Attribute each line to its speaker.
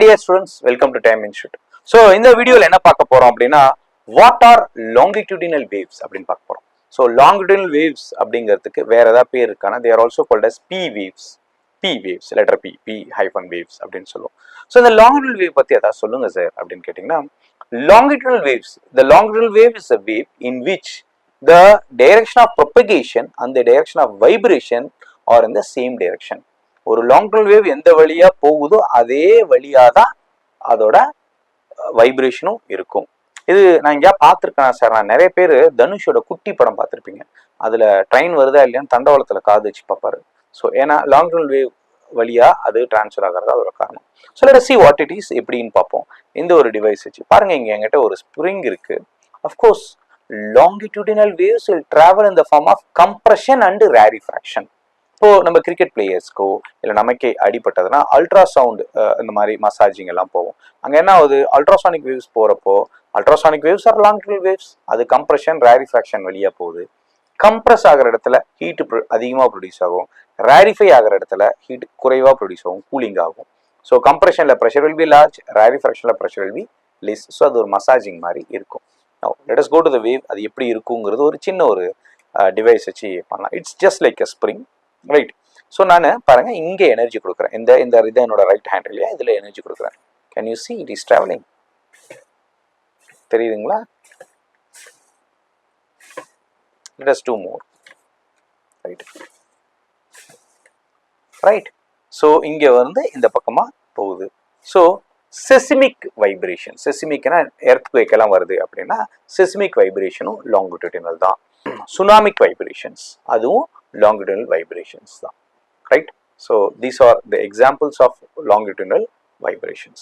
Speaker 1: dear students, welcome to Time Institute. So இந்த வீடியோல என்ன பார்க்க போறோம் அப்படின்னா what are longitudinal waves அப்படின்னு பார்க்க போறோம். So longitudinal waves அப்படிங்கிறதுக்கு வேற ஏதாவது பேர் இருக்கானா, they are also called as P waves. P waves, letter P hyphen waves அப்படின்னு சொல்லுவோம். So இந்த longitudinal wave பத்தி ஏதாவது சொல்லுங்க சார் அப்படின்னு கேட்டீங்கன்னா, longitudinal waves, the longitudinal wave is a wave in which the direction of propagation and the direction of vibration are in the same direction. ஒரு லாங்கிட்யூடினல் wave எந்த வழியா போகுதோ அதே வழியா தான் அதோட வைப்ரேஷனும் இருக்கும். இது நான் எங்கேயா பார்த்துருக்கேன் சார். நான் நிறைய பேர் தனுஷோட குட்டி படம் பார்த்துருப்பீங்க. அதுல ட்ரெயின் வருதா இல்லையான்னு தண்டவாளத்துல காது வச்சு பார்ப்பாரு. ஸோ ஏன்னா லாங்கிட்யூடினல் வேவ் வழியா அது டிரான்ஸ்ஃபர் ஆகிறதா அதோட காரணம். So let us see what it is எப்படின்னு பார்ப்போம். இந்த ஒரு டிவைஸ் வச்சு பாருங்க. இங்க என்கிட்ட ஒரு ஸ்ப்ரிங் இருக்கு. Of course longitudinal waves will travel in the form of compression and rarefaction. இப்போ நம்ம கிரிக்கெட் பிளேயர்ஸ்க்கோ இல்லை நமக்கே அடிபட்டதுன்னா அல்ட்ராசவுண்ட் இந்த மாதிரி மசாஜிங் எல்லாம் போவோம். அங்கே என்ன ஆகுது, அல்ட்ராசானிக் வேவ்ஸ் போகிறப்போ அல்ட்ராசானிக் வேவ்ஸ் ஆர் லாங்கிட்யூடினல் வேவ்ஸ், அது கம்ப்ரெஷன் ரேரிஃபேக்ஷன் வழியாக போகுது. கம்ப்ரெஸ் ஆகிற இடத்துல ஹீட் அதிகமாக ப்ரொடியூஸ் ஆகும், ரேரிஃபை ஆகிற இடத்துல ஹீட் குறைவாக ப்ரொடியூஸ் ஆகும், கூலிங் ஆகும். ஸோ கம்ப்ரெஷனில் ப்ரெஷர் வில் பி லார்ஜ், ரேரிஃபேக்ஷனில் pressure will be less. So அது ஒரு மசாஜிங் மாதிரி இருக்கும். Let us go to the wave. அது எப்படி இருக்குங்கிறது ஒரு சின்ன ஒரு டிவைஸ் வச்சு பண்ணலாம். It's just like a spring, right? So நான் பாருங்க இங்கே எனர்ஜி கொடுக்குறேன். இந்த இது என்னோட ரைட் ஹேண்ட் இல்லையா, இதில் எனர்ஜி கொடுக்குறேன். Can you see it is travelling? தெரியுதுங்களா? Let us do more, right? So இங்கே வந்து இந்த பக்கமாக போகுது. ஸோ செசிமிக் வைப்ரேஷன், செசிமிக்னா எர்த்குவேக் எல்லாம் வருது அப்படின்னா செசிமிக் வைப்ரேஷனும் லாங்கிட்யூடினல் தான். சுனாமிக் வைப்ரேஷன்ஸ் அதுவும் longitudinal vibrations தான், right? So these are the examples of longitudinal vibrations.